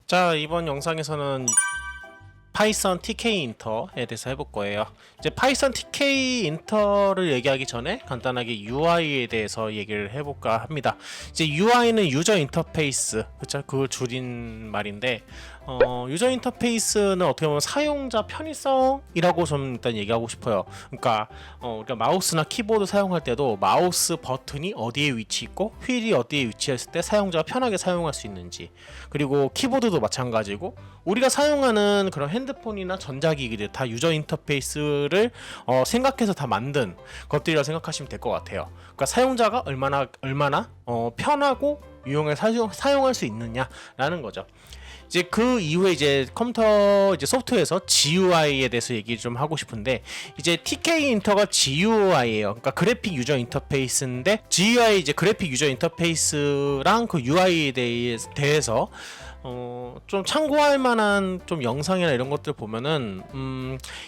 자, 이번 영상에서는 파이썬 TK 인터에 대해서 해볼 거예요. 이제 파이썬 TK 인터를 얘기하기 전에 간단하게 UI에 대해서 얘기를 해볼까 합니다. 이제 UI는 유저 인터페이스, 그쵸? 그걸 줄인 말인데, 유저 인터페이스는 어떻게 보면 사용자 편의성이라고 좀 일단 얘기하고 싶어요. 그러니까 우리가 마우스나 키보드 사용할 때도 마우스 버튼이 어디에 위치 있고 휠이 어디에 위치했을 때 사용자가 편하게 사용할 수 있는지, 그리고 키보드도 마찬가지고 우리가 사용하는 그런 핸드폰이나 전자기기들 다 유저 인터페이스를 생각해서 다 만든 것들이라고 생각하시면 될 것 같아요. 그러니까 사용자가 얼마나 편하고 유용하게 사용할 수 있느냐라는 거죠. 이제 그 이후에 이제 컴퓨터 이제 소프트웨어에서 GUI에 대해서 얘기 좀 하고 싶은데, 이제 TK 인터가 GUI예요. 그러니까 그래픽 유저 인터페이스인데, GUI 이제 그래픽 유저 인터페이스랑 그 UI에 대해서 좀 참고할 만한 좀 영상이나 이런 것들 보면은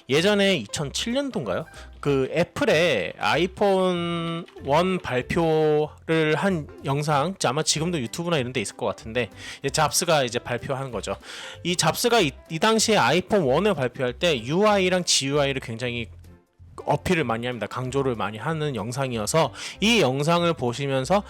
예전에 2007년도인가요? 그 애플의 아이폰 1 발표를 한 영상, 아마 지금도 유튜브나 이런 데 있을 것 같은데, 이제 잡스가 이제 발표하는 거죠. 이 잡스가 이 당시에 아이폰 1을 발표할 때 UI랑 GUI를 굉장히 어필을 많이 합니다. 강조를 많이 하는 영상이어서 이 영상을 보시면서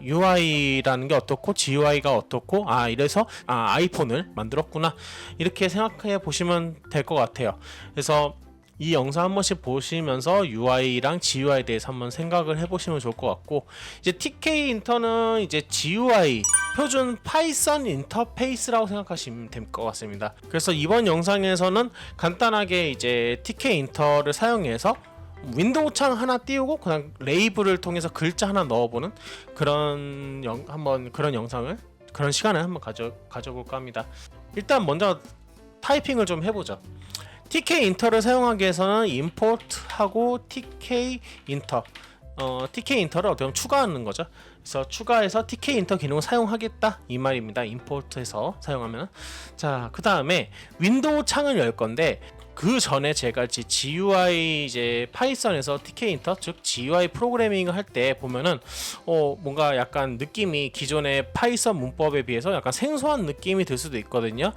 UI라는 게 어떻고 GUI가 어떻고 이래서 아이폰을 만들었구나, 이렇게 생각해 보시면 될 것 같아요. 그래서 이 영상 한 번씩 보시면서 UI랑 GUI에 대해서 한번 생각을 해보시면 좋을 것 같고, 이제 TK 인터는 이제 GUI 표준 파이썬 인터페이스라고 생각하시면 될 것 같습니다. 그래서 이번 영상에서는 간단하게 이제 TK 인터를 사용해서 윈도우 창 하나 띄우고 그냥 레이블을 통해서 글자 하나 넣어보는 그런 그런 영상을, 그런 시간을 한번 가져볼까 합니다. 일단 먼저 타이핑을 좀 해보죠. TK 인터를 사용하기 위해서는 import하고 TK 인터, TK 인터를 어떻게 보면 추가하는 거죠. 그래서 추가해서 TK 인터 기능을 사용하겠다 이 말입니다. import해서 사용하면. 자, 그 다음에 윈도우 창을 열 건데, 그 전에 제가 GUI 이제 파이썬에서 TK 인터, 즉 GUI 프로그래밍을 할 때 보면은 뭔가 약간 느낌이 기존의 파이썬 문법에 비해서 약간 생소한 느낌이 들 수도 있거든요.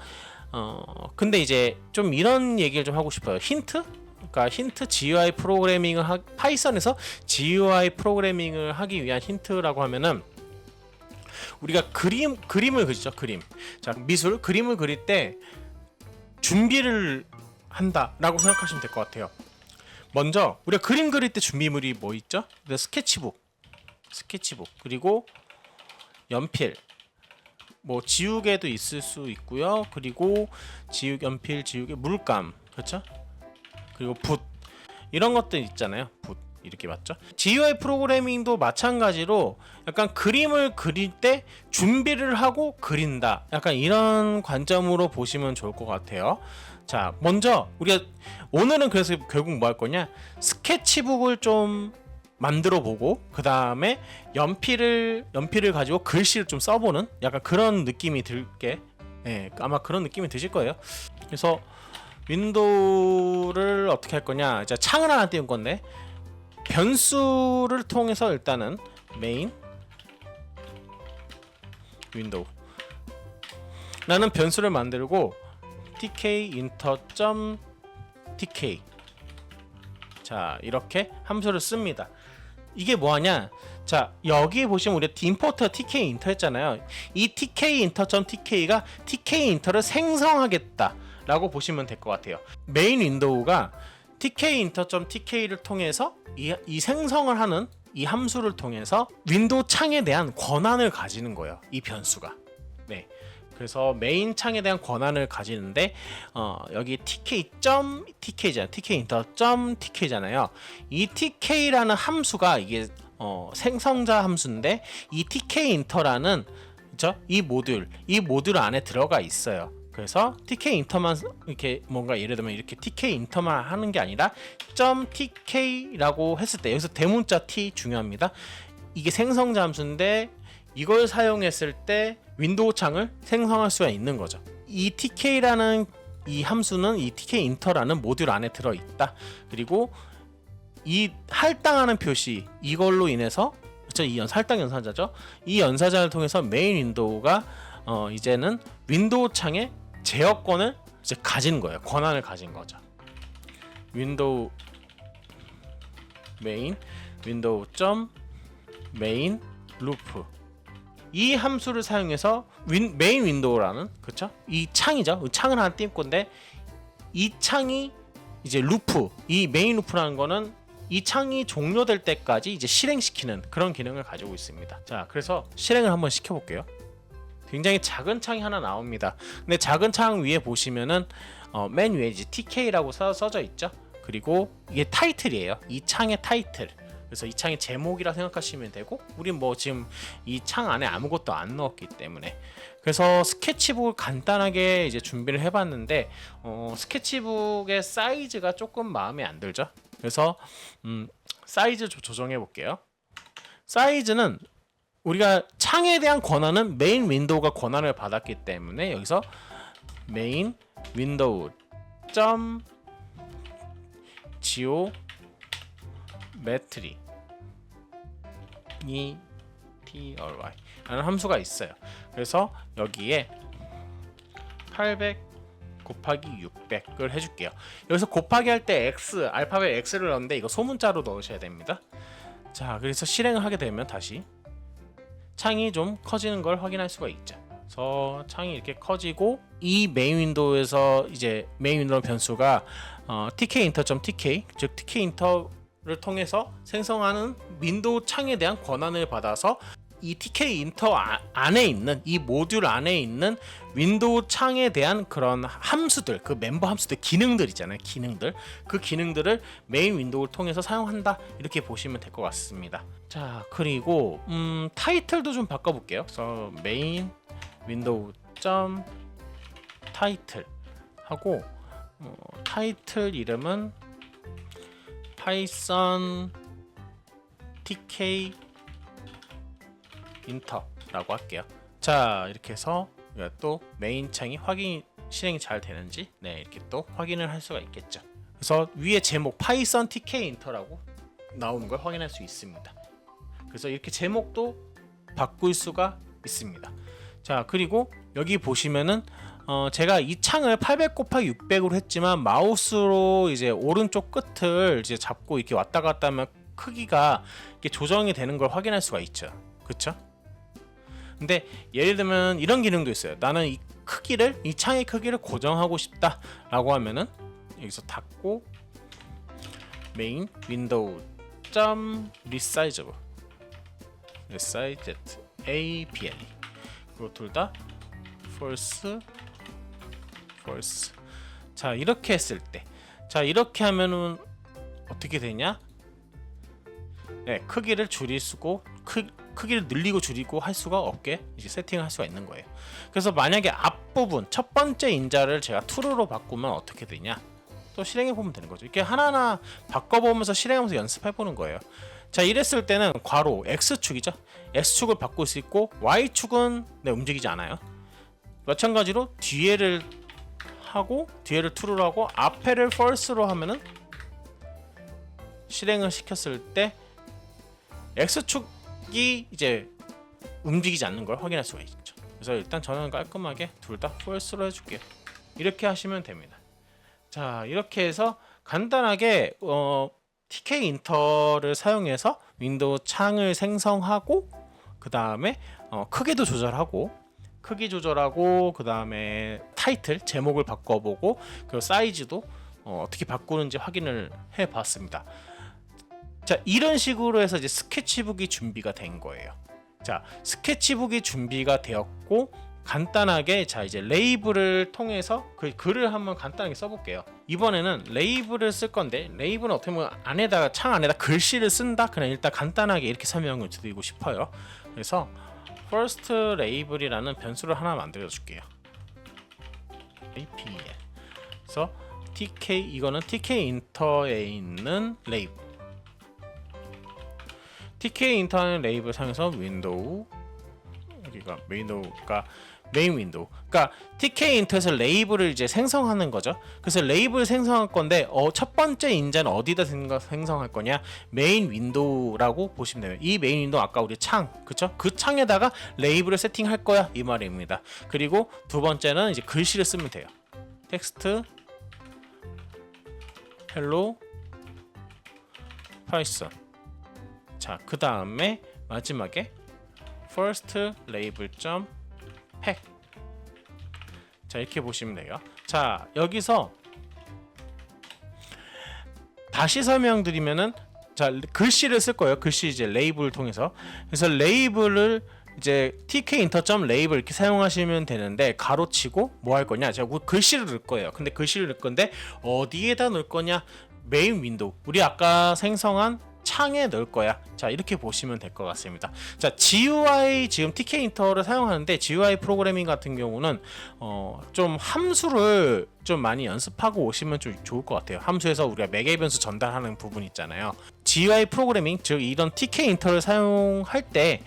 근데 이제 좀 이런 얘기를 좀 하고 싶어요. 그러니까 힌트, GUI 프로그래밍을 파이썬에서 GUI 프로그래밍을 하기 위한 힌트라고 하면은, 우리가 그림을 그리죠. 자, 그림을 그릴 때 준비를 한다라고 생각하시면 될 것 같아요. 먼저 우리가 그림 그릴 때 준비물이 뭐 있죠? 스케치북, 그리고 연필, 뭐 지우개도 있을 수 있고요. 그리고 연필, 지우개, 물감, 그렇죠? 그리고 붓, 이런 것들 있잖아요. 붓, 이렇게 맞죠? GUI 프로그래밍도 마찬가지로 약간 그림을 그릴 때 준비를 하고 그린다, 약간 이런 관점으로 보시면 좋을 것 같아요. 자, 먼저 우리가 오늘은 그래서 결국 뭐 할 거냐, 스케치북을 좀 만들어 보고, 그 다음에 연필을 가지고 글씨를 좀 써보는 약간 그런 느낌이 들게, 아마 그런 느낌이 드실 거예요. 그래서 윈도우를 어떻게 할 거냐, 이제 창을 하나 띄운 건데, 변수를 통해서 일단은 메인 윈도우 라는 변수를 만들고 tk inter.tk, 자, 이렇게 함수를 씁니다. 이게 뭐하냐, 자, 여기 보시면 우리가 임포트 tk 인터 했잖아요. 이 tk inter.tk가 tk 인터를 생성하겠다 라고 보시면 될 것 같아요. 메인 윈도우가 tk inter.tk를 통해서 이 생성을 하는 이 함수를 통해서 윈도우 창에 대한 권한을 가지는 거예요, 이 변수가. 네, 그래서 메인 창에 대한 권한을 가지는데, 여기 tk.tk잖아요. tk.tk잖아요. 이 tk라는 함수가 이게 생성자 함수인데, 이 tk인터라는 이 모듈 안에 들어가 있어요. 그래서 tk인터만 이렇게 뭔가 예를 들면 이렇게 tk인터만 하는 게 아니라 .tk라고 했을 때, 여기서 대문자 t 중요합니다. 이게 생성자 함수인데 이걸 사용했을 때 윈도우 창을 생성할 수가 있는 거죠. 이 tk라는 이 함수는 이 tk인터라는 모듈 안에 들어있다. 그리고 이 할당하는 표시, 이걸로 인해서, 그렇죠? 이 할당 연산자죠. 이 연산자를 통해서 메인 윈도우가 이제는 윈도우 창에 제어권을 이제 가진 거예요. 권한을 가진 거죠. 윈도우 메인 윈도우 점 메인 루프 이 함수를 사용해서 메인 윈도우라는 그쵸? 이 창이죠. 이 창을 하나 띄울 건데 이 창이 이제 루프 이 메인 루프라는 거는 이 창이 종료될 때까지 이제 실행시키는 그런 기능을 가지고 있습니다. 자, 그래서 실행을 한번 시켜볼게요. 굉장히 작은 창이 하나 나옵니다. 근데 작은 창 위에 보시면은 맨 위에 이제 TK라고 써져 있죠. 그리고 이게 타이틀이에요. 이 창의 타이틀. 그래서 이 창의 제목이라 생각하시면 되고, 우린 뭐 지금 이 창 안에 아무것도 안 넣었기 때문에. 그래서 스케치북을 간단하게 이제 준비를 해봤는데 스케치북의 사이즈가 조금 마음에 안 들죠. 그래서 사이즈 조정해 볼게요. 사이즈는 우리가 창에 대한 권한은 메인 윈도우가 권한을 받았기 때문에 여기서 메인 윈도우 점 지오 메트리 ETRY 라는 함수가 있어요. 그래서 여기에 800 곱하기 600을 해줄게요. 여기서 곱하기 할 때 X, 알파벳 X를 넣는데 이거 소문자로 넣으셔야 됩니다. 자, 그래서 실행을 하게 되면 다시 창이 좀 커지는 걸 확인할 수가 있죠. 그래서 창이 이렇게 커지고 이 메인 윈도우에서 이제 메인 윈도우 변수가 tkinter.tk 즉 tkinter를 통해서 생성하는 윈도우 창에 대한 권한을 받아서 이 tkinter 안에 있는 이 모듈 안에 있는 윈도우 창에 대한 그런 함수들, 그 멤버 함수들, 기능들 있잖아요. 기능들, 그 기능들을 메인 윈도우를 통해서 사용한다 이렇게 보시면 될 것 같습니다. 자, 그리고 타이틀도 좀 바꿔볼게요. 그래서 메인 윈도우 점 타이틀 하고 타이틀 이름은 파이썬 tk 인터라고 할게요. 자, 이렇게 해서 또 메인 창이 실행이 잘 되는지 이렇게 또 확인을 할 수가 있겠죠. 그래서 위에 제목 파이썬 tk 인터라고 나오는 걸 확인할 수 있습니다. 그래서 이렇게 제목도 바꿀 수가 있습니다. 자, 그리고 여기 보시면은 제가 이 창을 800 곱하기 600으로 했지만 마우스로 이제 오른쪽 끝을 이제 잡고 이렇게 왔다 갔다 하면 크기가 이렇게 조정이 되는 걸 확인할 수가 있죠. 그쵸? 근데 예를 들면 이런 기능도 있어요. 나는 이 창의 크기를 고정하고 싶다라고 하면은 여기서 닫고 메인 윈도우 점 리사이즈able ABLE 그리고 둘 다 false. 자, 이렇게 했을 때, 자, 이렇게 하면은 어떻게 되냐? 크기를 줄이고 크기를 늘리고 줄이고 할 수가 없게 이제 세팅을 할 수가 있는 거예요. 그래서 만약에 앞부분 첫 번째 인자를 제가 true로 바꾸면 어떻게 되냐? 또 실행해 보면 되는 거죠. 이렇게 하나하나 바꿔보면서 실행하면서 연습해 보는 거예요. 자, 이랬을 때는 괄호 X축이죠. X축을 바꿀 수 있고 Y축은 움직이지 않아요. 마찬가지로 뒤에를 하고 뒤에를 true로 하고 앞에를 false로 하면은 실행을 시켰을 때 X축이 이제 움직이지 않는 걸 확인할 수가 있죠. 그래서 일단 저는 깔끔하게 둘 다 false로 해줄게요. 이렇게 하시면 됩니다. 자, 이렇게 해서 간단하게 TK 인터를 사용해서 윈도우 창을 생성하고 그 다음에 크기도 조절하고 그 다음에 타이틀 제목을 바꿔보고 그 사이즈도 어떻게 바꾸는지 확인을 해봤습니다. 자, 이런 식으로 해서 이제 스케치북이 준비가 된 거예요. 자, 스케치북이 준비가 되었고 간단하게 자 이제 레이블을 통해서 그 글을 한번 간단하게 써볼게요. 이번에는 레이블을 쓸 건데 레이블은 어떻게 보면 안에다가 창 안에다 글씨를 쓴다. 그냥 일단 간단하게 이렇게 설명을 드리고 싶어요. 그래서 first label이라는 변수를 하나 만들어 줄게요. APL. 그래서 TK 이거는 TK 인터에 있는 레이블. TK 인터는 레이블 상에서 윈도우 여기가 윈도우가 메인 윈도우. 그러니까 TK 인터에서 레이블을 이제 생성하는 거죠. 그래서 레이블 생성할 건데 첫 번째 인자는 어디다 생성할 거냐? 메인 윈도우라고 보시면 돼요. 이 메인 윈도우 아까 우리 창, 그쵸? 그 창에다가 레이블을 세팅할 거야 이 말입니다. 그리고 두 번째는 이제 글씨를 쓰면 돼요. 텍스트 헬로 파이썬. 자, 그 다음에 마지막에 first label pack. 자, 이렇게 보시면 돼요. 자, 여기서 다시 설명드리면은, 자, 글씨를 쓸 거예요. 글씨 이제 레이블을 통해서. 그래서 레이블을 이제 tkinter.label 이렇게 사용하시면 되는데, 가로치고 뭐 할 거냐? 제가 글씨를 넣을 거예요. 근데 글씨를 넣을 건데 어디에다 넣을 거냐? 메인 윈도우. 우리 아까 생성한 창에 넣을 거야. 자, 이렇게 보시면 될 것 같습니다. 자, GUI 지금 tkinter를 사용하는데 GUI 프로그래밍 같은 경우는 좀 함수를 좀 많이 연습하고 오시면 좀 좋을 것 같아요. 함수에서 우리가 매개 변수 전달하는 부분 있잖아요. GUI 프로그래밍, 즉 이런 tkinter를 사용할 때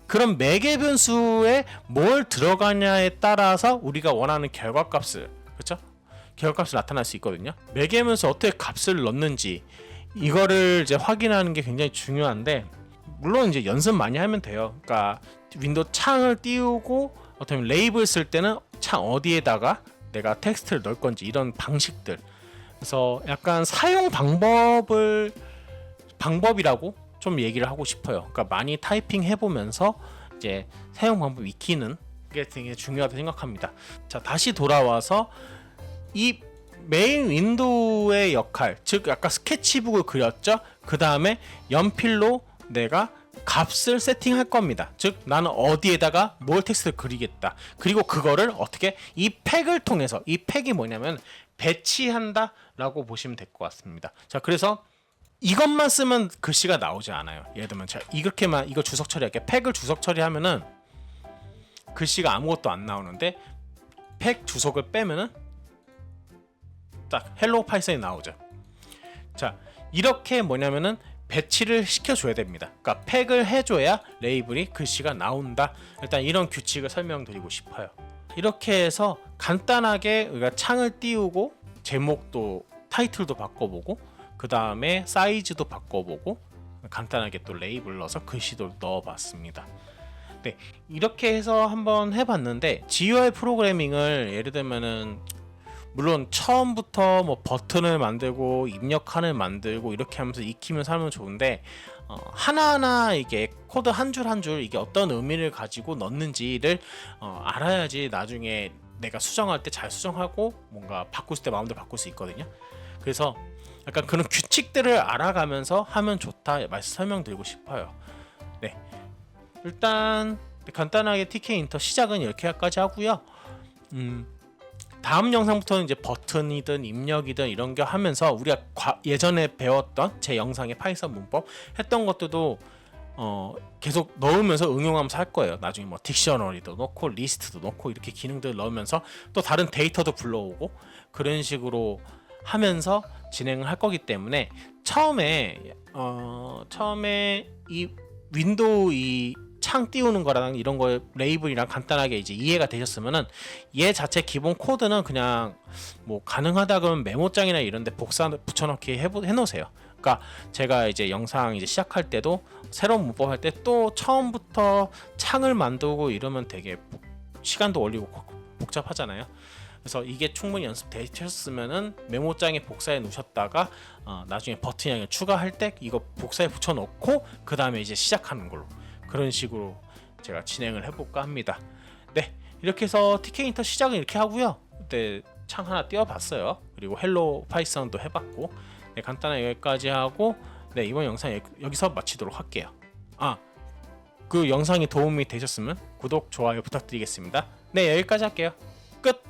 그런 매개 변수에 뭘 들어가냐에 따라서 우리가 원하는 결과값을, 그렇죠? 결과값이 나타날 수 있거든요. 매개 변수 어떻게 값을 넣는지 이거를 이제 확인하는 게 굉장히 중요한데, 물론 이제 연습 많이 하면 돼요. 그러니까 윈도우 창을 띄우고 어떻게 레이블 쓸 때는 창 어디에다가 내가 텍스트를 넣을 건지 이런 방식들. 그래서 약간 사용 방법이라고 좀 얘기를 하고 싶어요. 그러니까 많이 타이핑 해보면서 이제 사용 방법 익히는 게 되게 중요하다고 생각합니다. 자, 다시 돌아와서 이 메인 윈도우의 역할, 즉 아까 스케치북을 그렸죠. 그 다음에 연필로 내가 값을 세팅할 겁니다. 즉 나는 어디에다가 뭘 텍스트를 그리겠다. 그리고 그거를 어떻게 이 팩을 통해서, 이 팩이 뭐냐면 배치한다 라고 보시면 될 것 같습니다. 자, 그래서 이것만 쓰면 글씨가 나오지 않아요. 예를 들면 제가 이렇게만 이거 주석 처리할게. 팩을 주석 처리하면은 글씨가 아무것도 안 나오는데, 팩 주석을 빼면은 딱 헬로 파이썬이 나오죠. 자, 이렇게 뭐냐면은 배치를 시켜줘야 됩니다. 그러니까 팩을 해줘야 레이블이 글씨가 나온다. 일단 이런 규칙을 설명드리고 싶어요. 이렇게 해서 간단하게 우리가 창을 띄우고 제목도 타이틀도 바꿔보고 그 다음에 사이즈도 바꿔보고 간단하게 또 레이블 넣어서 글씨도 넣어봤습니다. 네, 이렇게 해서 한번 해봤는데, GUI 프로그래밍을 예를 들면은 물론 처음부터 뭐 버튼을 만들고 입력칸을 만들고 이렇게 하면서 익히면서 하면 좋은데, 하나하나 이게 코드 한 줄 한 줄 이게 어떤 의미를 가지고 넣는지를 알아야지 나중에 내가 수정할 때 잘 수정하고 뭔가 바꿀 때 마음대로 바꿀 수 있거든요. 그래서 약간 그런 규칙들을 알아가면서 하면 좋다 설명드리고 싶어요. 네, 일단 간단하게 tkinter 시작은 이렇게까지 하고요. 다음 영상부터는 이제 버튼이든 입력이든 이런 게 하면서 우리가 예전에 배웠던 제 영상의 파이썬 문법 했던 것들도 계속 넣으면서 응용하면서 할 거예요. 나중에 뭐 딕셔너리도 넣고 리스트도 넣고 이렇게 기능들을 넣으면서 또 다른 데이터도 불러오고 그런 식으로 하면서 진행을 할 거기 때문에 처음에 이 윈도우 이 창 띄우는 거랑 이런 거 레이블이랑 간단하게 이제 이해가 되셨으면은 얘 자체 기본 코드는 그냥 뭐 가능하다 그러면 메모장이나 이런데 복사 붙여넣기 해놓으세요. 그러니까 제가 이제 영상 이제 시작할 때도 새로운 문법 할 때 또 처음부터 창을 만들고 이러면 되게 시간도 걸리고 복잡하잖아요. 그래서 이게 충분히 연습되셨으면은 메모장에 복사해 놓으셨다가 나중에 버튼 양을 추가할 때 이거 복사해 붙여넣고 그 다음에 이제 시작하는 걸로, 그런 식으로 제가 진행을 해볼까 합니다. 네, 이렇게 해서 tkinter 시작은 이렇게 하고요. 그때 창 하나 띄워봤어요. 그리고 헬로 파이썬도 해봤고, 네, 간단하게 여기까지 하고, 네, 이번 영상 여기서 마치도록 할게요. 그 영상이 도움이 되셨으면 구독, 좋아요 부탁드리겠습니다. 네, 여기까지 할게요. 끝!